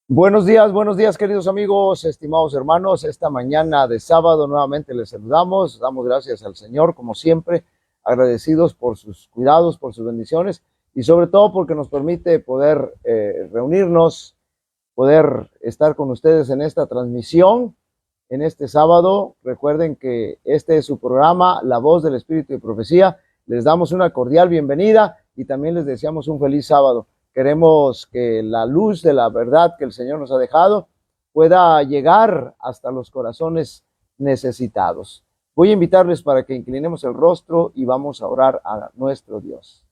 Buenos días queridos amigos, estimados hermanos. Esta mañana de sábado nuevamente les saludamos, damos gracias al Señor como siempre, agradecidos por sus cuidados, por sus bendiciones y sobre todo porque nos permite poder reunirnos, poder estar con ustedes en esta transmisión, en este sábado. Recuerden que este es su programa, La Voz del Espíritu y Profecía. Les damos una cordial bienvenida y también les deseamos un feliz sábado. Queremos que la luz de la verdad que el Señor nos ha dejado pueda llegar hasta los corazones necesitados. Voy a invitarles para que inclinemos el rostro y vamos a orar a nuestro Dios.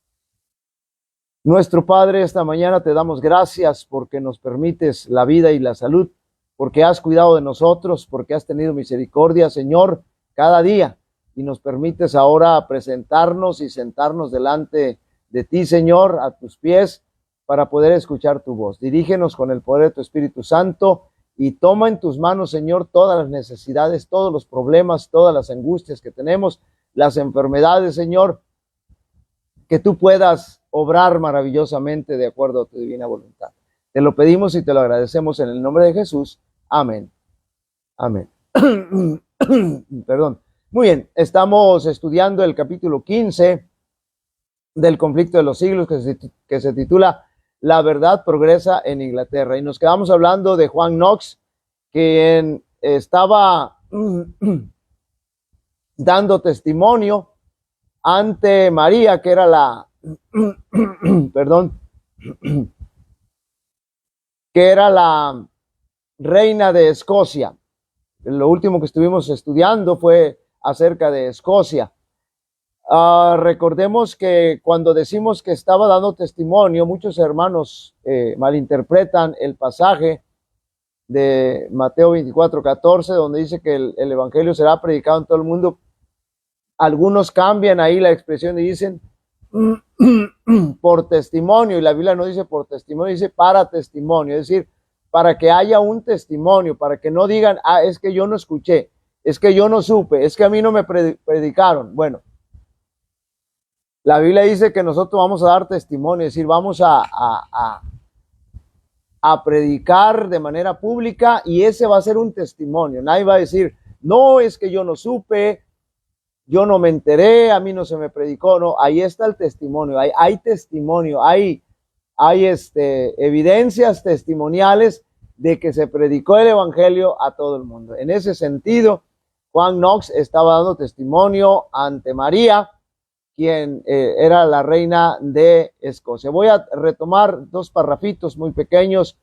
Nuestro Padre, esta mañana te damos gracias porque nos permites la vida y la salud, porque has cuidado de nosotros, porque has tenido misericordia, Señor, cada día, y nos permites ahora presentarnos y sentarnos delante de ti, Señor, a tus pies, para poder escuchar tu voz. Dirígenos con el poder de tu Espíritu Santo y toma en tus manos, Señor, todas las necesidades, todos los problemas, todas las angustias que tenemos, las enfermedades, Señor, que tú puedas obrar maravillosamente de acuerdo a tu divina voluntad. Te lo pedimos y te lo agradecemos en el nombre de Jesús. Amén. Amén. Perdón. Muy bien, estamos estudiando el capítulo 15 del conflicto de los siglos que se titula La verdad progresa en Inglaterra. Y nos quedamos hablando de Juan Knox, quien estaba dando testimonio ante María, que era la, perdón, que era la reina de Escocia. Lo último que estuvimos estudiando fue acerca de Escocia. Recordemos que cuando decimos que estaba dando testimonio, muchos hermanos malinterpretan el pasaje de Mateo 24:14, donde dice que el evangelio será predicado en todo el mundo. Algunos cambian ahí la expresión y dicen por testimonio, y la Biblia no dice por testimonio, dice para testimonio, es decir, para que haya un testimonio, para que no digan, es que yo no escuché, es que yo no supe, es que a mí no me predicaron. Bueno, la Biblia dice que nosotros vamos a dar testimonio, es decir, vamos a predicar de manera pública y ese va a ser un testimonio. Nadie va a decir, no, es que yo no supe, yo no me enteré, a mí no se me predicó. No, ahí está el testimonio, hay testimonio, hay evidencias testimoniales de que se predicó el evangelio a todo el mundo. En ese sentido, Juan Knox estaba dando testimonio ante María, quien era la reina de Escocia. Voy a retomar dos parrafitos muy pequeños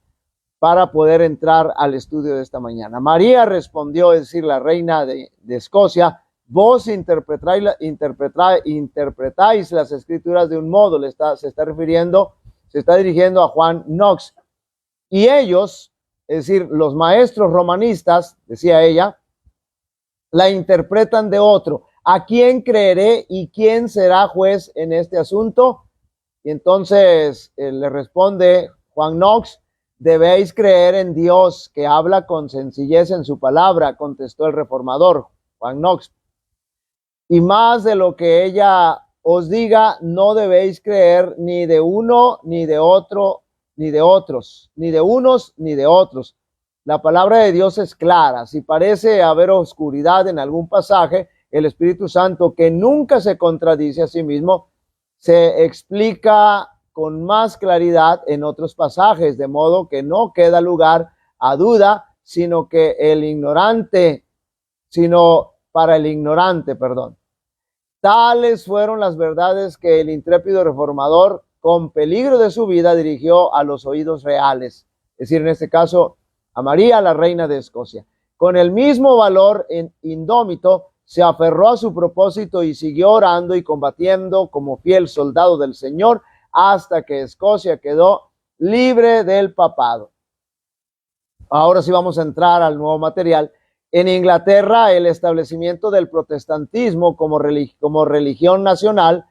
para poder entrar al estudio de esta mañana. María respondió, es decir, la reina de Escocia, vos interpretáis las escrituras de un modo, se está dirigiendo a Juan Knox. Y ellos, es decir, los maestros romanistas, decía ella, la interpretan de otro. ¿A quién creeré y quién será juez en este asunto? Y entonces le responde Juan Knox, debéis creer en Dios que habla con sencillez en su palabra, contestó el reformador Juan Knox. Y más de lo que ella os diga, no debéis creer ni de uno, ni de otro, ni de otros, ni de unos, ni de otros. La palabra de Dios es clara. Si parece haber oscuridad en algún pasaje, el Espíritu Santo, que nunca se contradice a sí mismo, se explica con más claridad en otros pasajes, de modo que no queda lugar a duda, sino para el ignorante, perdón. Tales fueron las verdades que el intrépido reformador, con peligro de su vida, dirigió a los oídos reales, es decir, en este caso, a María, la reina de Escocia. Con el mismo valor indómito, se aferró a su propósito y siguió orando y combatiendo como fiel soldado del Señor hasta que Escocia quedó libre del papado. Ahora sí vamos a entrar al nuevo material. En Inglaterra, el establecimiento del protestantismo como religión nacional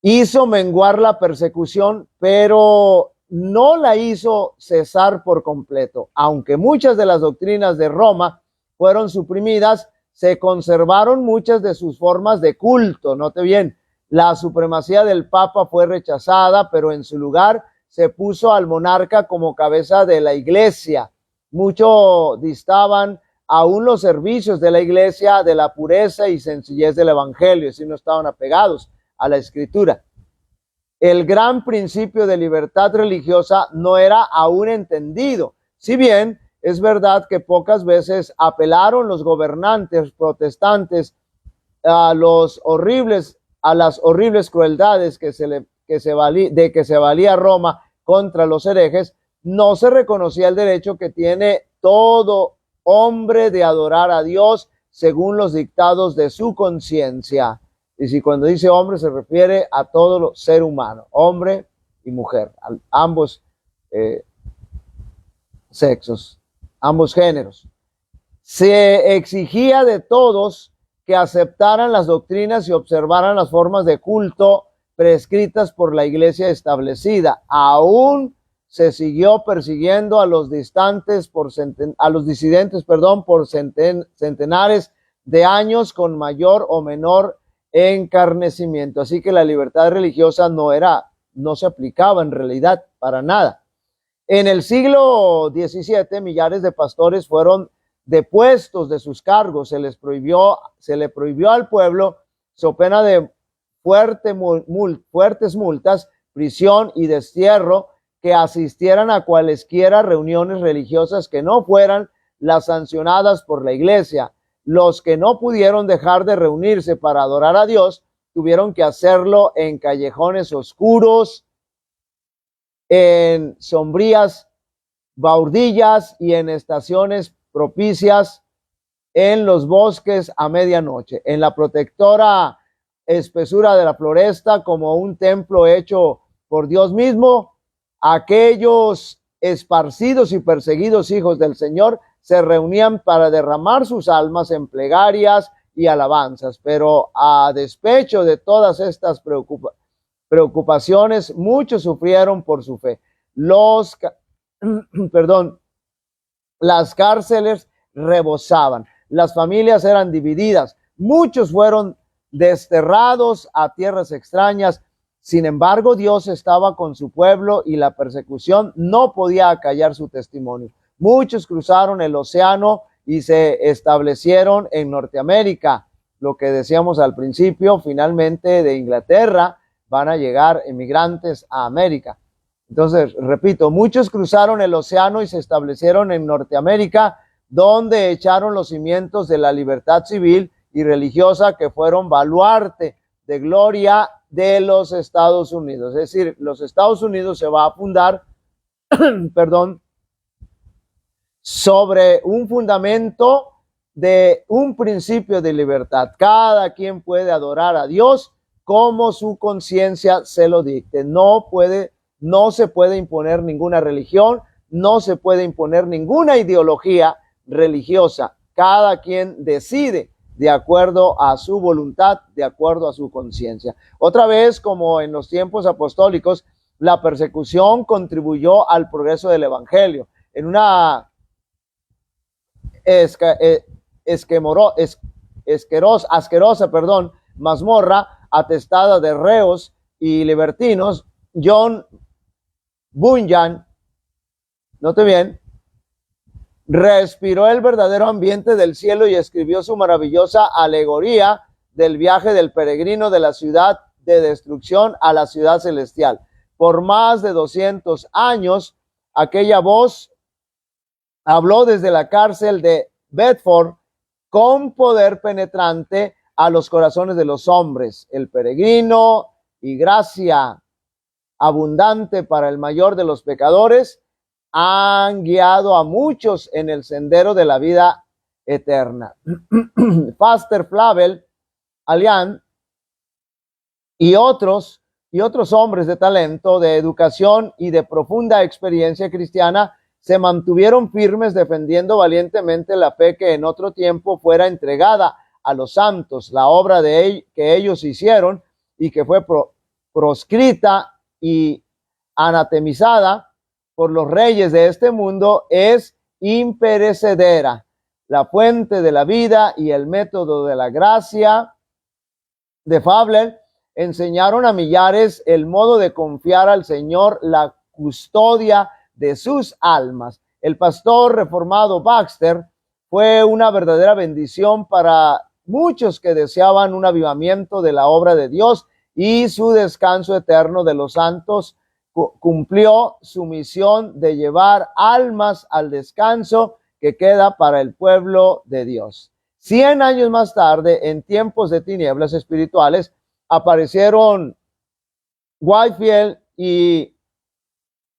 hizo menguar la persecución, pero no la hizo cesar por completo. Aunque muchas de las doctrinas de Roma fueron suprimidas, se conservaron muchas de sus formas de culto. Note bien, la supremacía del Papa fue rechazada, pero en su lugar se puso al monarca como cabeza de la iglesia. Mucho distaban aún los servicios de la iglesia de la pureza y sencillez del evangelio, si no estaban apegados a la escritura. El gran principio de libertad religiosa no era aún entendido, si bien es verdad que pocas veces apelaron los gobernantes protestantes a las horribles crueldades que se valía Roma contra los herejes. No se reconocía el derecho que tiene todo hombre de adorar a Dios según los dictados de su conciencia. Y si cuando dice hombre se refiere a todo ser humano, hombre y mujer, ambos sexos, ambos géneros. Se exigía de todos que aceptaran las doctrinas y observaran las formas de culto prescritas por la iglesia establecida. Aún se siguió persiguiendo a los disidentes por centenares de años con mayor o menor encarnecimiento. Así que la libertad religiosa no se aplicaba en realidad para nada. En el siglo XVII, millares de pastores fueron depuestos de sus cargos. Se le prohibió al pueblo, so pena de fuertes multas, prisión y destierro, que asistieran a cualesquiera reuniones religiosas que no fueran las sancionadas por la iglesia. Los que no pudieron dejar de reunirse para adorar a Dios tuvieron que hacerlo en callejones oscuros, en sombrías baudillas y en estaciones propicias en los bosques a medianoche, en la protectora espesura de la floresta, como un templo hecho por Dios mismo. Aquellos esparcidos y perseguidos hijos del Señor se reunían para derramar sus almas en plegarias y alabanzas, pero a despecho de todas estas preocupaciones, muchos sufrieron por su fe. Las cárceles rebosaban, las familias eran divididas, muchos fueron desterrados a tierras extrañas. Sin embargo, Dios estaba con su pueblo y la persecución no podía acallar su testimonio. Muchos cruzaron el océano y se establecieron en Norteamérica. Lo que decíamos al principio, finalmente de Inglaterra van a llegar emigrantes a América. Entonces, repito, muchos cruzaron el océano y se establecieron en Norteamérica, donde echaron los cimientos de la libertad civil y religiosa que fueron baluarte de gloria de los Estados Unidos. Es decir, los Estados Unidos se va a fundar, sobre un fundamento de un principio de libertad. Cada quien puede adorar a Dios como su conciencia se lo dicte. No se puede imponer ninguna religión, no se puede imponer ninguna ideología religiosa. Cada quien decide de acuerdo a su voluntad, de acuerdo a su conciencia. Otra vez, como en los tiempos apostólicos, la persecución contribuyó al progreso del evangelio. En una asquerosa mazmorra atestada de reos y libertinos, John Bunyan, note bien, respiró el verdadero ambiente del cielo y escribió su maravillosa alegoría del viaje del peregrino de la ciudad de destrucción a la ciudad celestial. Por más de 200 años, aquella voz habló desde la cárcel de Bedford con poder penetrante a los corazones de los hombres. El peregrino y gracia abundante para el mayor de los pecadores han guiado a muchos en el sendero de la vida eterna. Pastor Flavel Alian y otros hombres de talento, de educación y de profunda experiencia cristiana se mantuvieron firmes defendiendo valientemente la fe que en otro tiempo fuera entregada a los santos. La obra que ellos hicieron y que fue proscrita y anatemizada por los reyes de este mundo es imperecedera. La fuente de la vida y el método de la gracia de Fabler enseñaron a millares el modo de confiar al Señor, la custodia de sus almas. El pastor reformado Baxter fue una verdadera bendición para muchos que deseaban un avivamiento de la obra de Dios y su descanso eterno de los santos. Cumplió su misión de llevar almas al descanso que queda para el pueblo de Dios. 100 años más tarde, en tiempos de tinieblas espirituales, aparecieron Whitefield y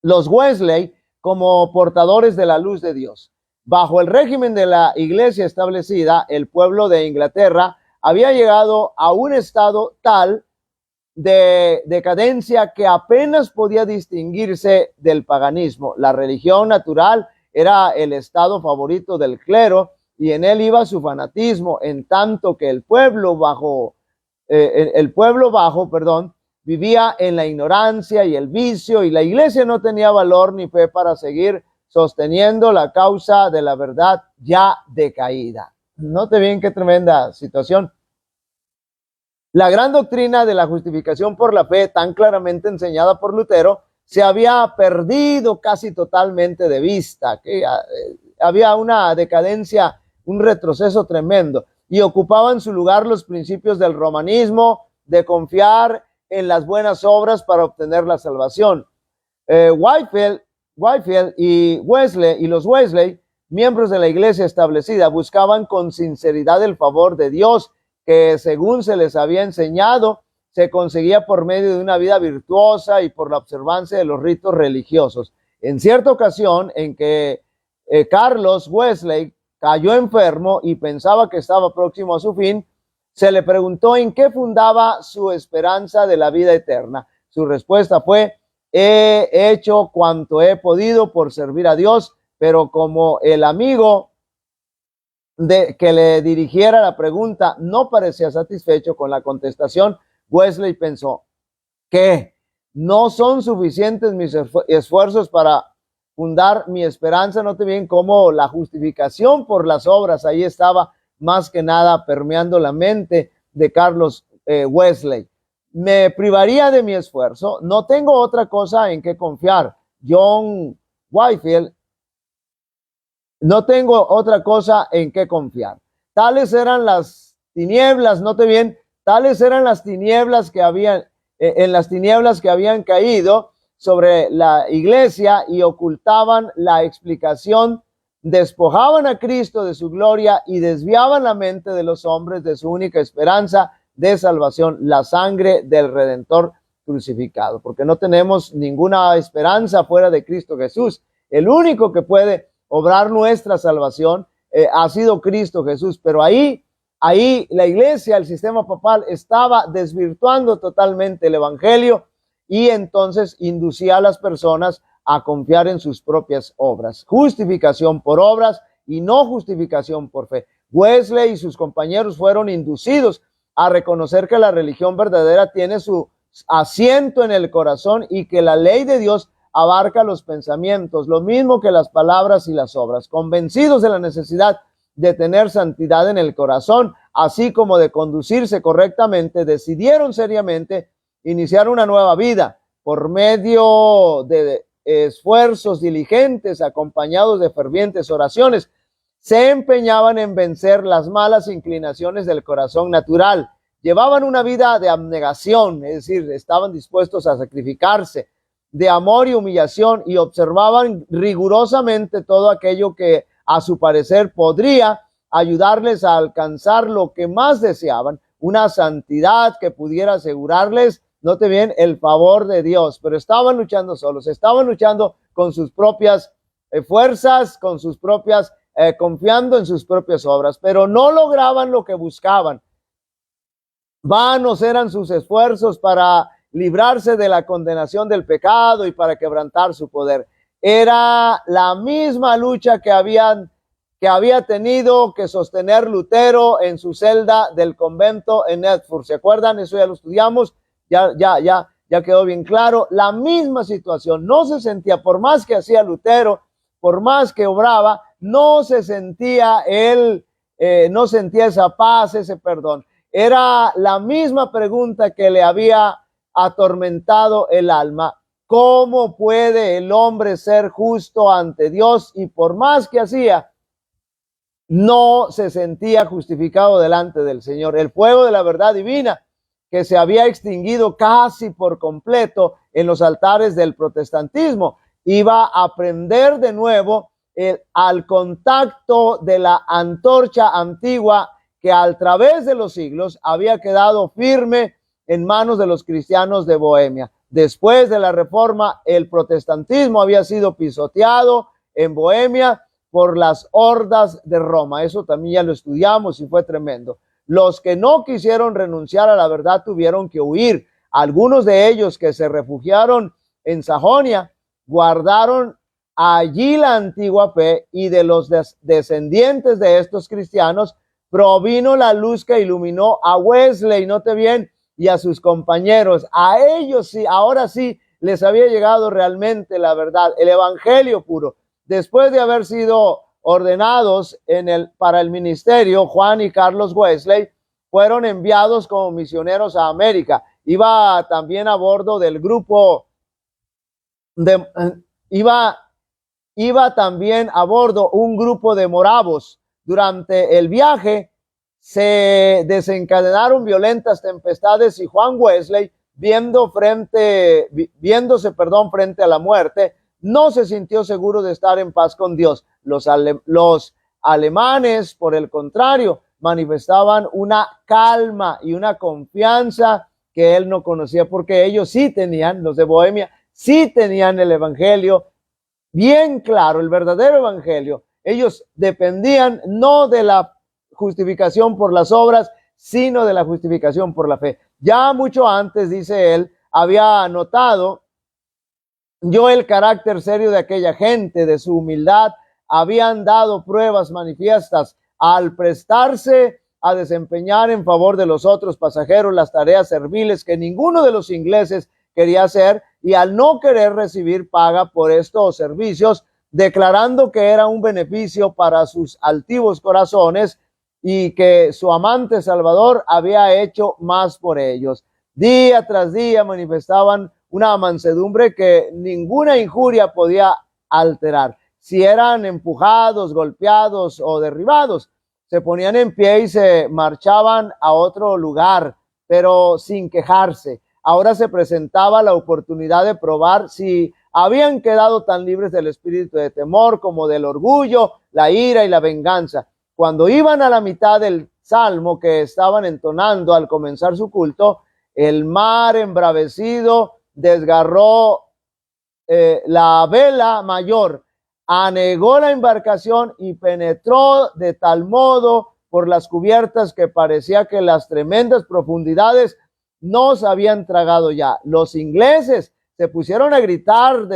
los Wesley como portadores de la luz de Dios. Bajo el régimen de la iglesia establecida, el pueblo de Inglaterra había llegado a un estado tal de decadencia que apenas podía distinguirse del paganismo. La religión natural era el estado favorito del clero y en él iba su fanatismo, en tanto que el pueblo bajo, vivía en la ignorancia y el vicio, y la iglesia no tenía valor ni fe para seguir sosteniendo la causa de la verdad ya decaída. Note bien qué tremenda situación. La gran doctrina de la justificación por la fe, tan claramente enseñada por Lutero, se había perdido casi totalmente de vista, que había una decadencia, un retroceso tremendo, y ocupaban su lugar los principios del romanismo, de confiar en las buenas obras para obtener la salvación. Whitefield y Wesley y los Wesley, miembros de la iglesia establecida, buscaban con sinceridad el favor de Dios, que según se les había enseñado, se conseguía por medio de una vida virtuosa y por la observancia de los ritos religiosos. En cierta ocasión en que Carlos Wesley cayó enfermo y pensaba que estaba próximo a su fin, se le preguntó en qué fundaba su esperanza de la vida eterna. Su respuesta fue: he hecho cuanto he podido por servir a Dios, pero como el amigo que le dirigiera la pregunta no parecía satisfecho con la contestación, Wesley pensó: ¿qué? ¿No son suficientes mis esfuerzos para fundar mi esperanza? Note bien cómo la justificación por las obras ahí estaba más que nada permeando la mente de Carlos Wesley. Me privaría de mi esfuerzo, no tengo otra cosa en que confiar. John Whitefield: no tengo otra cosa en que confiar. Tales eran las tinieblas, note bien, tales eran las tinieblas que habían, en las tinieblas que habían caído sobre la iglesia y ocultaban la explicación, despojaban a Cristo de su gloria y desviaban la mente de los hombres de su única esperanza de salvación, la sangre del Redentor crucificado, porque no tenemos ninguna esperanza fuera de Cristo Jesús. El único que puede obrar nuestra salvación ha sido Cristo Jesús, pero ahí la iglesia, el sistema papal, estaba desvirtuando totalmente el evangelio y entonces inducía a las personas a confiar en sus propias obras. Justificación por obras y no justificación por fe. Wesley y sus compañeros fueron inducidos a reconocer que la religión verdadera tiene su asiento en el corazón y que la ley de Dios abarca los pensamientos, lo mismo que las palabras y las obras. Convencidos de la necesidad de tener santidad en el corazón, así como de conducirse correctamente, decidieron seriamente iniciar una nueva vida por medio de esfuerzos diligentes acompañados de fervientes oraciones. Se empeñaban en vencer las malas inclinaciones del corazón natural. Llevaban una vida de abnegación, es decir, estaban dispuestos a sacrificarse, de amor y humillación, y observaban rigurosamente todo aquello que a su parecer podría ayudarles a alcanzar lo que más deseaban, una santidad que pudiera asegurarles, note bien, el favor de Dios. Pero estaban luchando solos, estaban luchando con sus propias fuerzas, con sus propias, confiando en sus propias obras, pero no lograban lo que buscaban. Vanos eran sus esfuerzos para librarse de la condenación del pecado y para quebrantar su poder. Era la misma lucha que había tenido que sostener Lutero en su celda del convento en Erfurt. ¿Se acuerdan? Eso ya lo estudiamos, ya quedó bien claro. La misma situación, no se sentía, por más que hacía Lutero, por más que obraba, no se sentía no sentía esa paz, ese perdón. Era la misma pregunta que le había atormentado el alma. ¿Cómo puede el hombre ser justo ante Dios? Y por más que hacía, no se sentía justificado delante del Señor. El fuego de la verdad divina, que se había extinguido casi por completo en los altares del protestantismo, iba a prender de nuevo al contacto de la antorcha antigua que a través de los siglos había quedado firme en manos de los cristianos de Bohemia. Después de la Reforma, el protestantismo había sido pisoteado en Bohemia por las hordas de Roma. Eso también ya lo estudiamos y fue tremendo. Los que no quisieron renunciar a la verdad tuvieron que huir. Algunos de ellos que se refugiaron en Sajonia guardaron allí la antigua fe, y de los descendientes de estos cristianos provino la luz que iluminó a Wesley, note bien, y a sus compañeros. A ellos sí, ahora sí les había llegado realmente la verdad, el evangelio puro. Después de haber sido ordenados para el ministerio, Juan y Carlos Wesley fueron enviados como misioneros a América. Iba también a bordo del grupo iba también a bordo un grupo de moravos. Durante el viaje se desencadenaron violentas tempestades y Juan Wesley, viéndose frente a la muerte, no se sintió seguro de estar en paz con Dios. Los alemanes, por el contrario, manifestaban una calma y una confianza que él no conocía, porque ellos sí tenían, los de Bohemia, sí tenían el evangelio bien claro, el verdadero evangelio. Ellos dependían no de la justificación por las obras, sino de la justificación por la fe. Ya mucho antes, dice él, había notado yo el carácter serio de aquella gente, de su humildad. Habían dado pruebas manifiestas al prestarse a desempeñar en favor de los otros pasajeros las tareas serviles que ninguno de los ingleses quería hacer, y al no querer recibir paga por estos servicios, declarando que era un beneficio para sus altivos corazones y que su amante Salvador había hecho más por ellos. Día tras día manifestaban una mansedumbre que ninguna injuria podía alterar. Si eran empujados, golpeados o derribados, se ponían en pie y se marchaban a otro lugar, pero sin quejarse. Ahora se presentaba la oportunidad de probar si habían quedado tan libres del espíritu de temor como del orgullo, la ira y la venganza. Cuando iban a la mitad del salmo que estaban entonando al comenzar su culto, el mar embravecido desgarró la vela mayor, anegó la embarcación y penetró de tal modo por las cubiertas que parecía que las tremendas profundidades nos habían tragado ya. Los ingleses se pusieron a gritar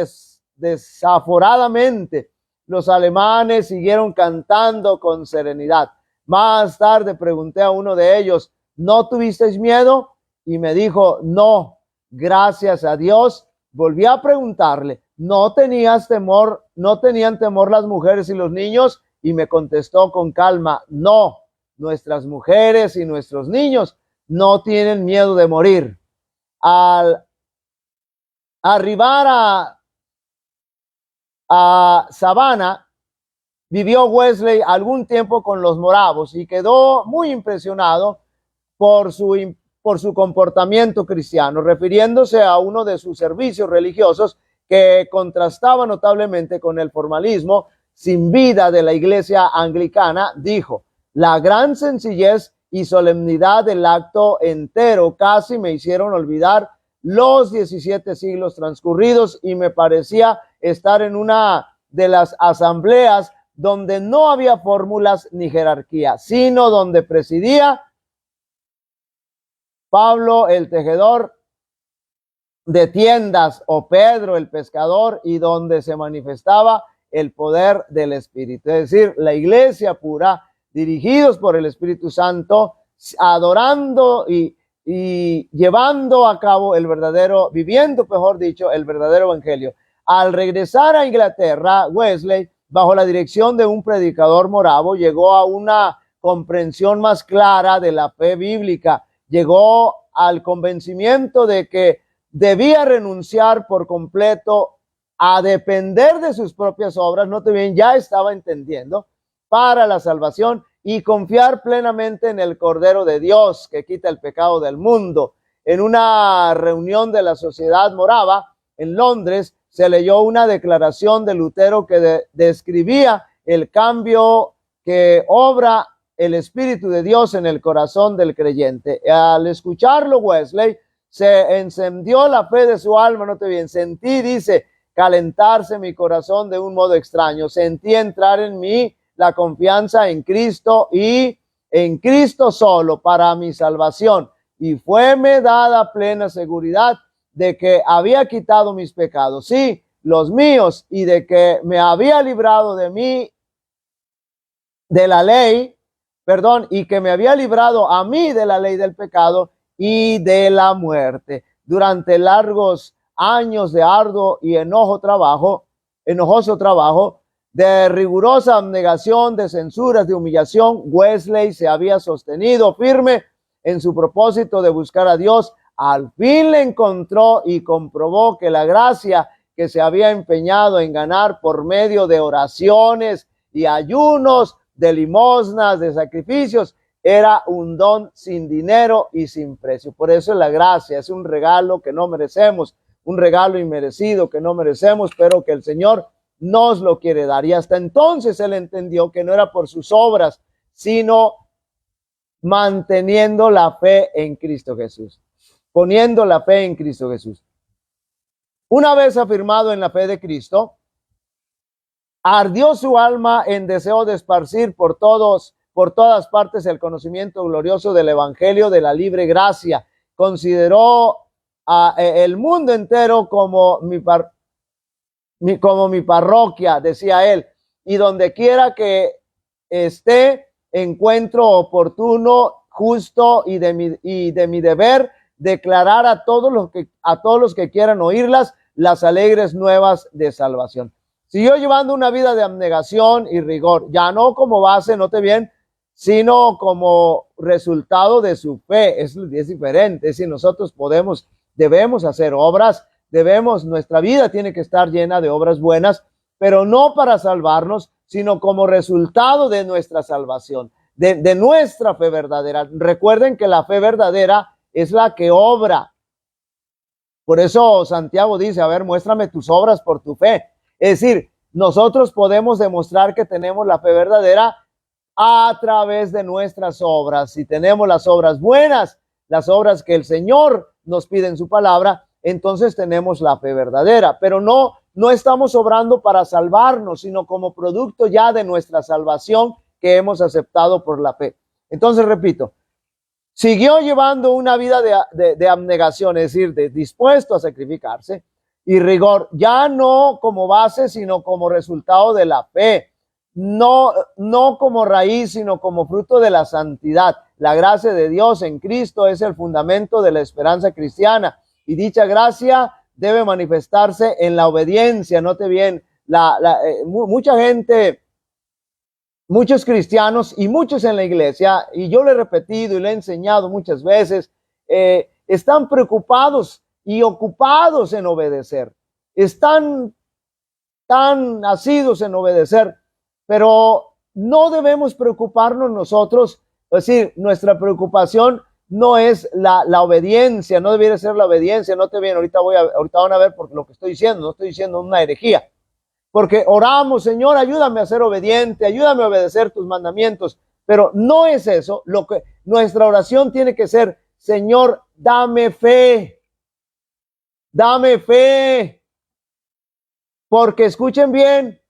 desaforadamente. Los alemanes siguieron cantando con serenidad. Más tarde pregunté a uno de ellos, ¿no tuvisteis miedo? Y me dijo, no, gracias a Dios. Volví a preguntarle, ¿no tenían temor las mujeres y los niños? Y me contestó con calma, no, nuestras mujeres y nuestros niños no tienen miedo de morir. Al arribar a Savannah, vivió Wesley algún tiempo con los moravos y quedó muy impresionado por su comportamiento cristiano, refiriéndose a uno de sus servicios religiosos que contrastaba notablemente con el formalismo sin vida de la iglesia anglicana. Dijo, la gran sencillez y solemnidad del acto entero casi me hicieron olvidar los 17 siglos transcurridos y me parecía estar en una de las asambleas donde no había fórmulas ni jerarquía, sino donde presidía Pablo el tejedor de tiendas o Pedro el pescador, y donde se manifestaba el poder del Espíritu. Es decir, la iglesia pura, dirigidos por el Espíritu Santo, adorando y llevando a cabo viviendo, mejor dicho, el verdadero evangelio. Al regresar a Inglaterra, Wesley, bajo la dirección de un predicador moravo, llegó a una comprensión más clara de la fe bíblica. Llegó al convencimiento de que debía renunciar por completo a depender de sus propias obras, note bien, ya estaba entendiendo, para la salvación y confiar plenamente en el Cordero de Dios que quita el pecado del mundo. En una reunión de la Sociedad Morava en Londres se leyó una declaración de Lutero que describía el cambio que obra el Espíritu de Dios en el corazón del creyente. Al escucharlo, Wesley se encendió la fe de su alma, note bien, sentí, dice, calentarse mi corazón de un modo extraño, sentí entrar en mí la confianza en Cristo y en Cristo solo para mi salvación, y fueme dada plena seguridad de que había quitado mis pecados, sí, los míos, y de que me había librado de mí, de la ley, y que me había librado a mí de la ley del pecado y de la muerte. Durante largos años de arduo y enojoso trabajo, de rigurosa abnegación, de censuras, de humillación, Wesley se había sostenido firme en su propósito de buscar a Dios. Al fin le encontró y comprobó que la gracia que se había empeñado en ganar por medio de oraciones y ayunos, de limosnas, de sacrificios, era un don sin dinero y sin precio. Por eso la gracia es un regalo que no merecemos, un regalo inmerecido que no merecemos, pero que el Señor nos lo quiere dar. Y hasta entonces él entendió que no era por sus obras, sino manteniendo la fe en Cristo Jesús, poniendo la fe en Cristo Jesús. Una vez afirmado en la fe de Cristo, ardió su alma en deseo de esparcir por todas partes el conocimiento glorioso del evangelio de la libre gracia. Consideró el mundo entero como mi parroquia, decía él, y donde quiera que esté, encuentro oportuno, justo y de mi deber declarar a todos los que quieran oírlas las alegres nuevas de salvación. Siguió llevando una vida de abnegación y rigor, ya no como base, note bien, sino como resultado de su fe. Es diferente. Es decir, nosotros debemos hacer obras, nuestra vida tiene que estar llena de obras buenas, pero no para salvarnos, sino como resultado de nuestra salvación, de nuestra fe verdadera. Recuerden que la fe verdadera es la que obra. Por eso Santiago dice, a ver, muéstrame tus obras por tu fe. Es decir, nosotros podemos demostrar que tenemos la fe verdadera a través de nuestras obras. Si tenemos las obras buenas, las obras que el Señor nos pide en su palabra, entonces tenemos la fe verdadera. Pero no estamos obrando para salvarnos, sino como producto ya de nuestra salvación que hemos aceptado por la fe. Entonces, repito, siguió llevando una vida de abnegación, es decir, dispuesto a sacrificarse, y rigor, ya no como base, sino como resultado de la fe, no como raíz, sino como fruto de la santidad. La gracia de Dios en Cristo es el fundamento de la esperanza cristiana, y dicha gracia debe manifestarse en la obediencia. Note bien, mucha gente, muchos cristianos y muchos en la iglesia, y yo le he repetido y le he enseñado muchas veces, están preocupados y ocupados en obedecer, están tan asiduos en obedecer, pero no debemos preocuparnos nosotros. Es decir, nuestra preocupación no es la obediencia, no debiera ser la obediencia. Note bien, ahorita van a ver por lo que estoy diciendo, no estoy diciendo una herejía, porque oramos, Señor, ayúdame a ser obediente, ayúdame a obedecer tus mandamientos, pero no es eso. Nuestra oración tiene que ser, Señor, dame fe, porque escuchen bien,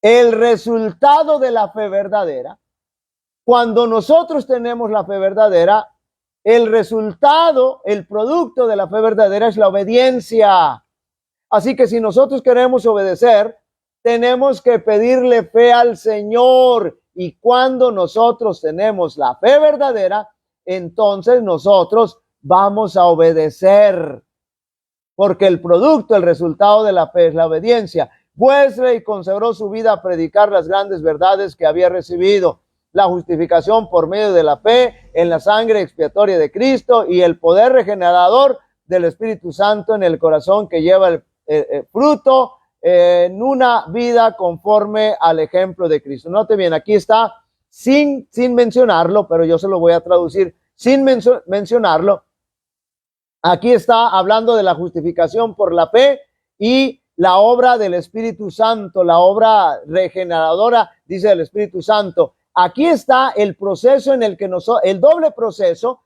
el resultado de la fe verdadera, cuando nosotros tenemos la fe verdadera, el resultado, el producto de la fe verdadera es la obediencia. Así que si nosotros queremos obedecer, tenemos que pedirle fe al Señor, y cuando nosotros tenemos la fe verdadera, entonces nosotros vamos a obedecer, porque el producto, el resultado de la fe es la obediencia. Wesley consagró su vida a predicar las grandes verdades que había recibido: la justificación por medio de la fe en la sangre expiatoria de Cristo y el poder regenerador del Espíritu Santo en el corazón que lleva el fruto en una vida conforme al ejemplo de Cristo. Note bien, aquí está sin mencionarlo, pero yo se lo voy a traducir sin mencionarlo. Aquí está hablando de la justificación por la fe y la obra del Espíritu Santo, la obra regeneradora, dice el Espíritu Santo. Aquí está el proceso en el que el doble proceso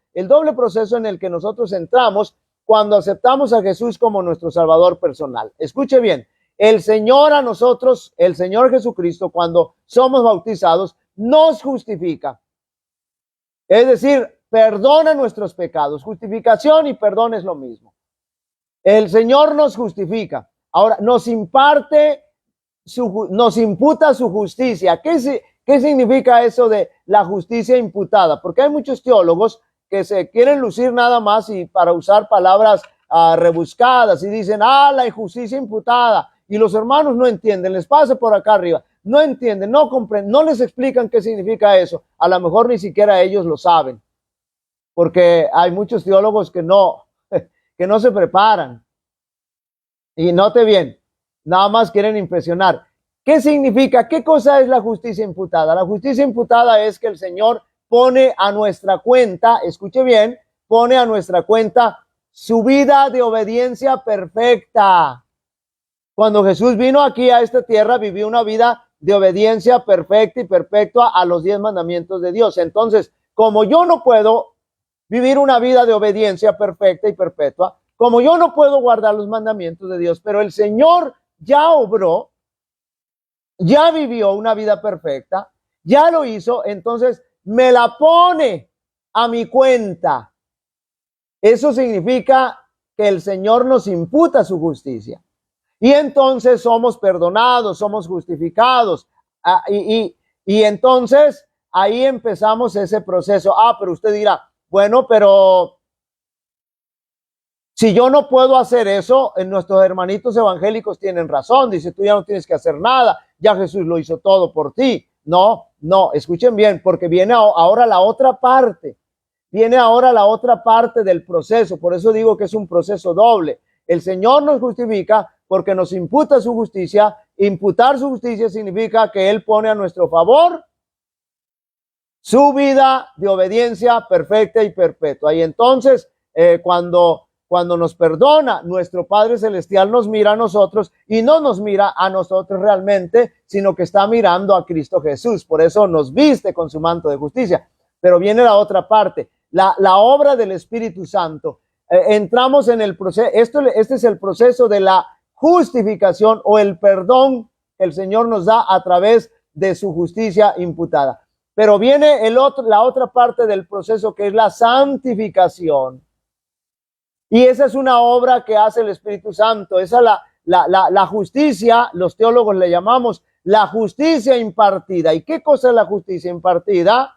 en el que nosotros entramos cuando aceptamos a Jesús como nuestro Salvador personal. Escuche bien, el Señor a nosotros, el Señor Jesucristo, cuando somos bautizados, nos justifica. Es decir, perdona nuestros pecados. Justificación y perdón es lo mismo. El Señor nos justifica. Ahora, nos imputa su justicia. ¿Qué significa eso de la justicia imputada? Porque hay muchos teólogos que se quieren lucir nada más y para usar palabras rebuscadas y dicen, la injusticia imputada. Y los hermanos no entienden, les pasa por acá arriba. No entienden, no comprenden, no les explican qué significa eso. A lo mejor ni siquiera ellos lo saben. Porque hay muchos teólogos que no se preparan. Y note bien, nada más quieren impresionar. ¿Qué significa? ¿Qué cosa es la justicia imputada? La justicia imputada es que el Señor pone a nuestra cuenta, escuche bien, pone a nuestra cuenta su vida de obediencia perfecta. Cuando Jesús vino aquí a esta tierra, vivió una vida de obediencia perfecta y perpetua a los 10 mandamientos de Dios. Entonces, como yo no puedo vivir una vida de obediencia perfecta y perpetua, como yo no puedo guardar los mandamientos de Dios, pero el Señor ya obró, ya vivió una vida perfecta, ya lo hizo, entonces me la pone a mi cuenta. Eso significa que el Señor nos imputa su justicia. Y entonces somos perdonados, somos justificados. Y entonces ahí empezamos ese proceso. Pero usted dirá, bueno, pero si yo no puedo hacer eso, nuestros hermanitos evangélicos tienen razón. Dice, tú ya no tienes que hacer nada, ya Jesús lo hizo todo por ti. No, escuchen bien, porque viene ahora la otra parte. Viene ahora la otra parte del proceso. Por eso digo que es un proceso doble. El Señor nos justifica porque nos imputa su justicia. Imputar su justicia significa que Él pone a nuestro favor su vida de obediencia perfecta y perpetua. Y entonces, cuando nos perdona, nuestro Padre Celestial nos mira a nosotros y no nos mira a nosotros realmente, sino que está mirando a Cristo Jesús. Por eso nos viste con su manto de justicia. Pero viene la otra parte, la obra del Espíritu Santo. Entramos en el proceso, este es el proceso de la justificación o el perdón que el Señor nos da a través de su justicia imputada. Pero viene la otra parte del proceso que es la santificación. Y esa es una obra que hace el Espíritu Santo. Esa la justicia, los teólogos le llamamos la justicia impartida. ¿Y qué cosa es la justicia impartida?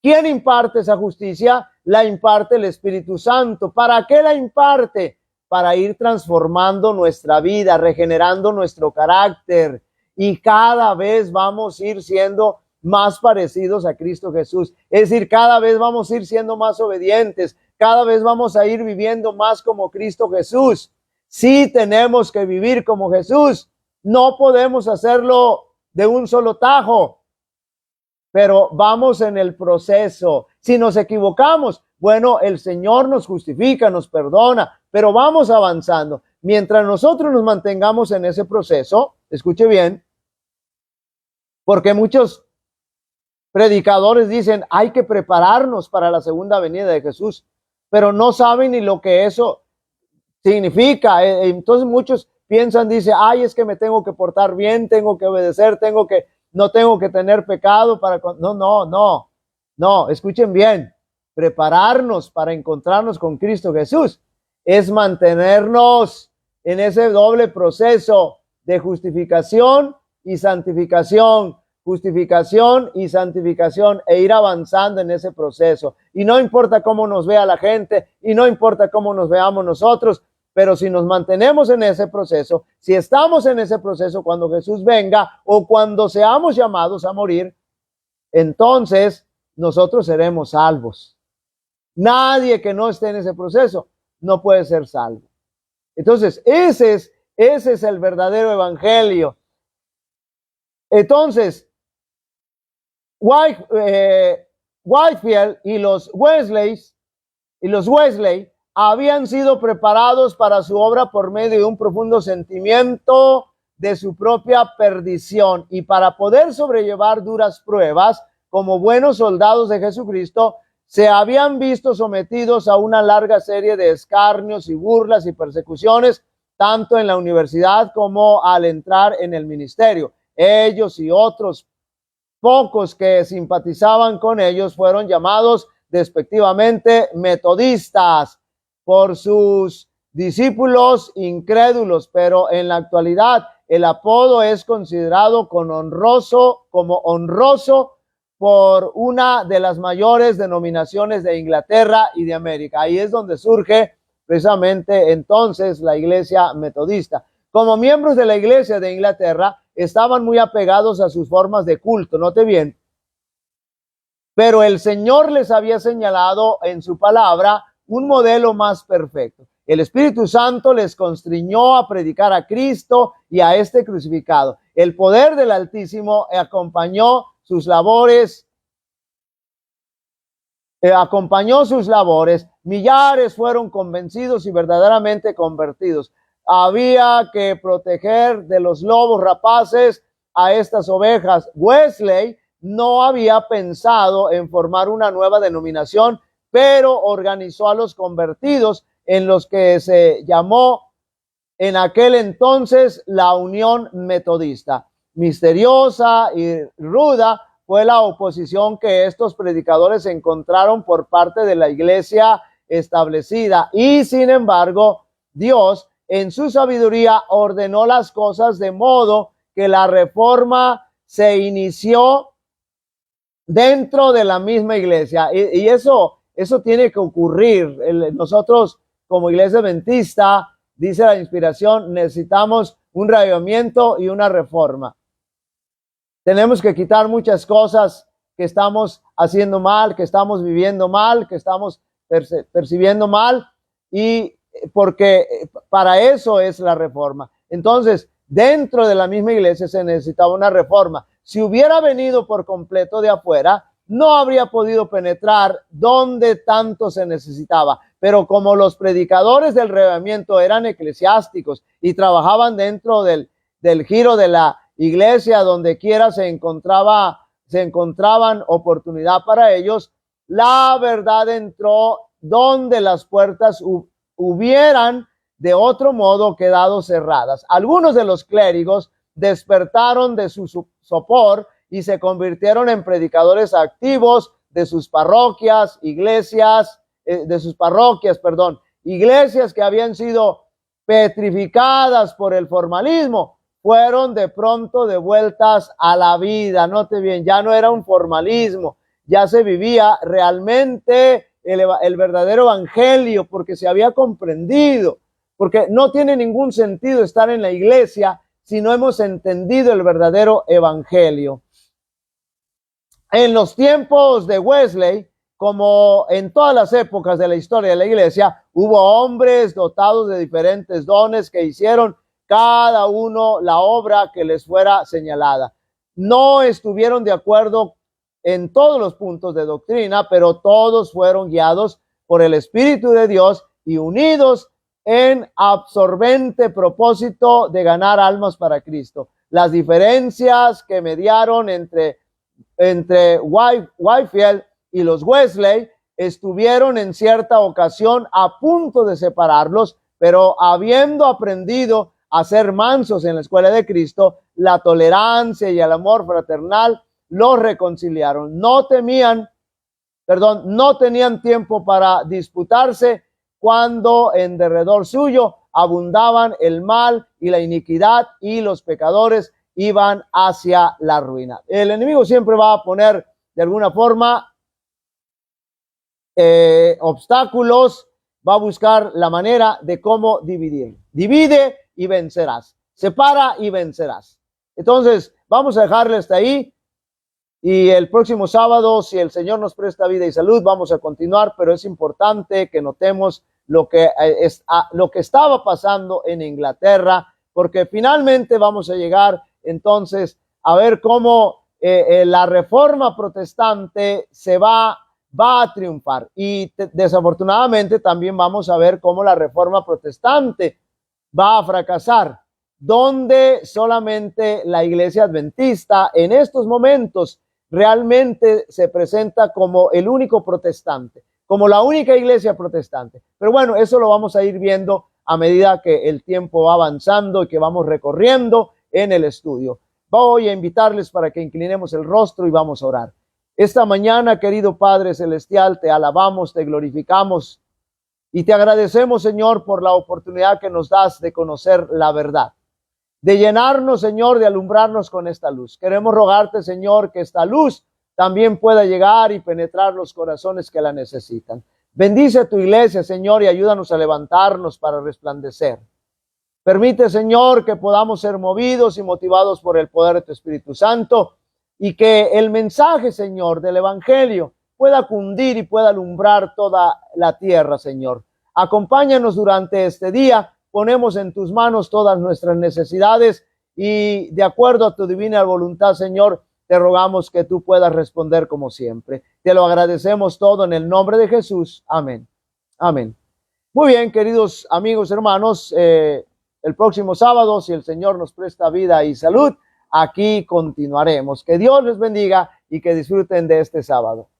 ¿Quién imparte esa justicia? La imparte el Espíritu Santo. ¿Para qué la imparte? Para ir transformando nuestra vida, regenerando nuestro carácter. Y cada vez vamos a ir siendo más parecidos a Cristo Jesús. Es decir, cada vez vamos a ir siendo más obedientes. Cada vez vamos a ir viviendo más como Cristo Jesús. Sí tenemos que vivir como Jesús. No podemos hacerlo de un solo tajo. Pero vamos en el proceso. Si nos equivocamos, bueno, el Señor nos justifica, nos perdona, pero vamos avanzando. Mientras nosotros nos mantengamos en ese proceso, escuche bien, porque muchos predicadores dicen, hay que prepararnos para la segunda venida de Jesús, pero no saben ni lo que eso significa. Entonces muchos piensan, dice, es que me tengo que portar bien, tengo que obedecer, no tengo que tener pecado para... No, escuchen bien. Prepararnos para encontrarnos con Cristo Jesús es mantenernos en ese doble proceso de justificación y santificación, e ir avanzando en ese proceso. Y no importa cómo nos vea la gente y no importa cómo nos veamos nosotros, pero si nos mantenemos en ese proceso, si estamos en ese proceso cuando Jesús venga o cuando seamos llamados a morir, entonces nosotros seremos salvos. Nadie que no esté en ese proceso no puede ser salvo. Entonces, ese es el verdadero evangelio. Entonces, Whitefield y los Wesley habían sido preparados para su obra por medio de un profundo sentimiento de su propia perdición, y para poder sobrellevar duras pruebas como buenos soldados de Jesucristo, se habían visto sometidos a una larga serie de escarnios y burlas y persecuciones, tanto en la universidad como al entrar en el ministerio. Ellos y otros pocos que simpatizaban con ellos fueron llamados despectivamente metodistas por sus discípulos incrédulos, pero en la actualidad el apodo es considerado como honroso por una de las mayores denominaciones de Inglaterra y de América. Ahí es donde surge precisamente entonces la iglesia metodista. Como miembros de la iglesia de Inglaterra, estaban muy apegados a sus formas de culto, note bien, pero el Señor les había señalado en su palabra un modelo más perfecto. El Espíritu Santo les constriñó a predicar a Cristo y a este crucificado. El poder del Altísimo acompañó sus labores. Millares fueron convencidos y verdaderamente convertidos. Había que proteger de los lobos rapaces a estas ovejas. Wesley no había pensado en formar una nueva denominación, pero organizó a los convertidos en los que se llamó en aquel entonces la Unión Metodista. Misteriosa y ruda fue la oposición que estos predicadores encontraron por parte de la iglesia establecida, y sin embargo Dios en su sabiduría ordenó las cosas de modo que la reforma se inició dentro de la misma iglesia, y eso tiene que ocurrir. Nosotros como iglesia adventista, dice la inspiración, necesitamos un reavivamiento y una reforma. Tenemos que quitar muchas cosas que estamos haciendo mal, que estamos viviendo mal, que estamos percibiendo mal, y porque para eso es la reforma. Entonces, dentro de la misma iglesia se necesitaba una reforma. Si hubiera venido por completo de afuera, no habría podido penetrar donde tanto se necesitaba. Pero como los predicadores del reavivamiento eran eclesiásticos y trabajaban dentro del giro de la iglesia, donde quiera se encontraban oportunidad para ellos, la verdad entró donde las puertas hubieran de otro modo quedado cerradas. Algunos de los clérigos despertaron de su sopor y se convirtieron en predicadores activos de sus parroquias, iglesias que habían sido petrificadas por el formalismo, fueron de pronto devueltas a la vida. Note bien, ya no era un formalismo, ya se vivía realmente el verdadero evangelio, porque se había comprendido, porque no tiene ningún sentido estar en la iglesia si no hemos entendido el verdadero evangelio. En los tiempos de Wesley, como en todas las épocas de la historia de la iglesia, hubo hombres dotados de diferentes dones que hicieron cada uno la obra que les fuera señalada. No estuvieron de acuerdo en todos los puntos de doctrina, pero todos fueron guiados por el Espíritu de Dios y unidos en absorbente propósito de ganar almas para Cristo. Las diferencias que mediaron entre Whitefield y los Wesley estuvieron en cierta ocasión a punto de separarlos, pero habiendo aprendido a ser mansos en la escuela de Cristo, la tolerancia y el amor fraternal los reconciliaron. No tenían tiempo para disputarse cuando en derredor suyo abundaban el mal y la iniquidad, y los pecadores iban hacia la ruina. El enemigo siempre va a poner de alguna forma obstáculos, va a buscar la manera de cómo dividir. Divide y vencerás. Separa y vencerás. Entonces, vamos a dejarle hasta ahí. Y el próximo sábado, si el Señor nos presta vida y salud, vamos a continuar, pero es importante que notemos lo que estaba pasando en Inglaterra, porque finalmente vamos a llegar entonces a ver cómo la reforma protestante va a triunfar. Y desafortunadamente también vamos a ver cómo la reforma protestante va a fracasar, donde solamente la iglesia adventista en estos momentos realmente se presenta como el único protestante, como la única iglesia protestante. Pero bueno, eso lo vamos a ir viendo a medida que el tiempo va avanzando y que vamos recorriendo en el estudio. Voy a invitarles para que inclinemos el rostro y vamos a orar. Esta mañana, querido Padre Celestial, te alabamos, te glorificamos y te agradecemos, Señor, por la oportunidad que nos das de conocer la verdad, de llenarnos, Señor, de alumbrarnos con esta luz. Queremos rogarte, Señor, que esta luz también pueda llegar y penetrar los corazones que la necesitan. Bendice a tu iglesia, Señor, y ayúdanos a levantarnos para resplandecer. Permite, Señor, que podamos ser movidos y motivados por el poder de tu Espíritu Santo y que el mensaje, Señor, del Evangelio pueda cundir y pueda alumbrar toda la tierra, Señor. Acompáñanos durante este día. Ponemos en tus manos todas nuestras necesidades y de acuerdo a tu divina voluntad, Señor, te rogamos que tú puedas responder como siempre. Te lo agradecemos todo en el nombre de Jesús. Amén. Amén. Muy bien, queridos amigos, hermanos, el próximo sábado, si el Señor nos presta vida y salud, aquí continuaremos. Que Dios les bendiga y que disfruten de este sábado.